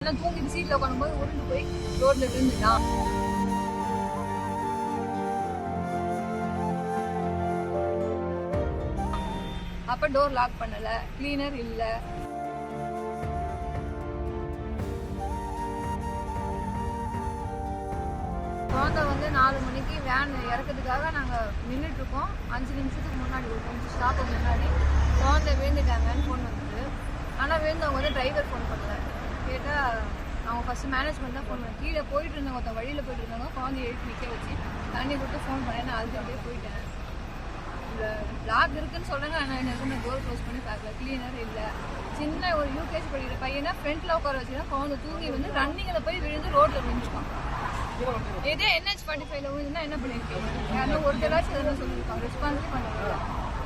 தூங்கிட்டு சீட்ல உட்காரும்போது உருண்டு போய் ரோட்ல விழுந்துட்டான். அப்ப டோர் லாக் பண்ணல, கிளீனர் இல்ல. குழந்தை வந்து 4 மணிக்கு வேன் இறக்கிறதுக்காக நாங்க நின்றுட்டு இருக்கோம். 5 நிமிஷத்துக்கு முன்னாடி கொஞ்சம் ஸ்டாப்புக்கு முன்னாடி குழந்தை விழுந்துட்டாங்கன்னு ஃபோன் வந்துட்டு. ஆனா விழுந்தவங்க வந்து டிரைவர் ஃபோன் பண்ணல. கேட்டா அவங்க ஃபர்ஸ்ட் மேனேஜ்மெண்ட் தான் ஃபோன் பண்ண. கீழே போயிட்டு இருந்தவங்க, ஒருத்தன் வழியில போயிட்டு இருந்தாங்க. குழந்தைய எழுப்பி நிற்க வச்சு தண்ணி கொடுத்து ஃபோன் பண்ணேன். நான் அதுக்கு அப்படியே போயிட்டேன். லாக் இருக்குன்னு சொல்றாங்க. ஆனால் எனக்கு நான் டோர் க்ளோஸ் பண்ணி பார்க்கல. கிளீனர் இல்லை. சின்ன ஒரு யூகேஜி படிக்கிற பையனை ஃப்ரண்ட்ல உட்கார வச்சுன்னா குழந்தை தூங்கி வந்து ரன்னிங்கில் போய் விழுந்து ரோட்ல விழுந்துருக்கான். இதே NH 45ல விழுந்துன்னா என்ன பண்ணிருக்கீங்க? யாரும் ஒரு தடவை சொல்லியிருக்காங்க. ரெஸ்பான்ஸே பண்ணல.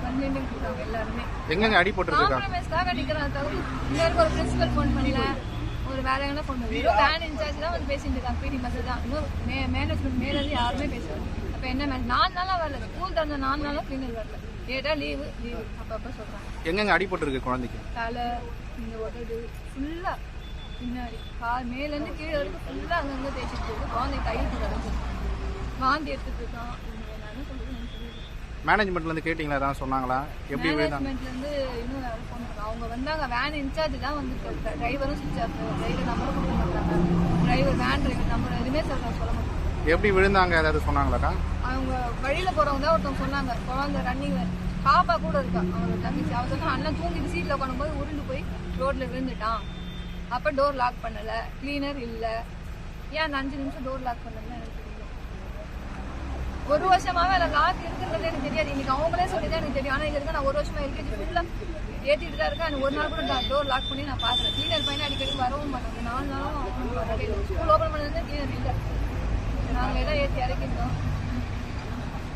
வந்து இருக்காங்க எல்லாருமே. எங்க அடி போட்டுருக்காங்க? காம்ப்ரமைஸ்க்காக நிக்கிறாங்க. தவிர இங்க இருக்க ஒரு பிரின்சிபல் ஃபோன் பண்ணல, ஒரு வேற எங்கன்னா ஃபோன் பண்ணல. வேன் இன்சார்ஜ் தான் வந்து பேசிட்டு இருக்காங்க. PD மாஸ்டர் தான். இன்னும் மேனேஜ்மெண்ட் மேல இருந்து யாருமே பேசுறாங்க. அப்ப என்ன 4 நாளா வரல. ஸ்கூல் திறந்த 4 நாளா கிளீனர் வரல. கேட்டா லீவு அப்பப்ப சொல்றாங்க. எங்கெங்க அடி போட்டுருக்கு குழந்தைக்கு? தலை, இந்த உதடு ஃபுல்லா, பின்னாடி கால் மேல இருந்து கீழே வரைக்கும் ஃபுல்லா அங்கங்க தேய்ச்சிட்டு இருக்கு. குழந்தை கையிட்டு கிடக்கு. வாந்தி எடுத்துட்டு இருக்கான். என்ன சொல்றது? மேனேஜ்மெண்ட்ல இருந்து கேட்டீங்களா? ஏதாவது சொன்னாங்களா? எப்படி மேனேஜ்மெண்ட்ல இருந்து இன்னும் யாரும் ஃபோன் பண்ணாங்க. அவங்க வந்தாங்க. வேன் இன்சார்ஜ் தான் வந்து டிரைவரும் சுவிட்ச் ஆஃப். டிரைவர் நம்பர் கொடுக்க மாட்டாங்க. டிரைவர் வேன் டிரைவர் நம்பர் எதுவுமே சொல்ல மாட்டாங்க. எப்படி விழுந்தாங்க ஏதாவது சொன்னாங்களாக்கா? அவங்க வழியில போறவங்க தான் ஒருத்தவங்க சொன்னாங்க. குழந்தை ரன்னிங் பாப்பா கூட இருக்கா. அவங்க தங்கச்சி அவ சொன்னா அண்ணன் தூங்கிட்டு சீட்ல உட்காரும்போது உருண்டு போய் ரோட்ல விழுந்துட்டான். அப்ப டோர் லாக் பண்ணல, கிளீனர் இல்ல. ஏன் 5 நிமிஷம் டோர் லாக் பண்ணல எனக்கு தெரியல. 1 வருஷமாவே அதில் லாக் இருக்கிறது எனக்கு தெரியாது. இன்னைக்கு அவங்களே சொல்லிதான் எனக்கு தெரியும். ஆனா இதுக்கு நான் 1 வருஷமா LKG ஃபுல்லா ஏற்றிட்டு தான் இருக்கேன். ஒரு நாள் கூட டோர் லாக் பண்ணி நான் பாக்குறேன். கிளீனர் பையனை அடிக்கடி வரவும் மாட்டாங்க. 4 நாளும் ஸ்கூல் ஓபன் பண்ணது கிளீனர் இல்லை. நாங்களே தான் ஏற்றி இறக்கிருந்தோம்.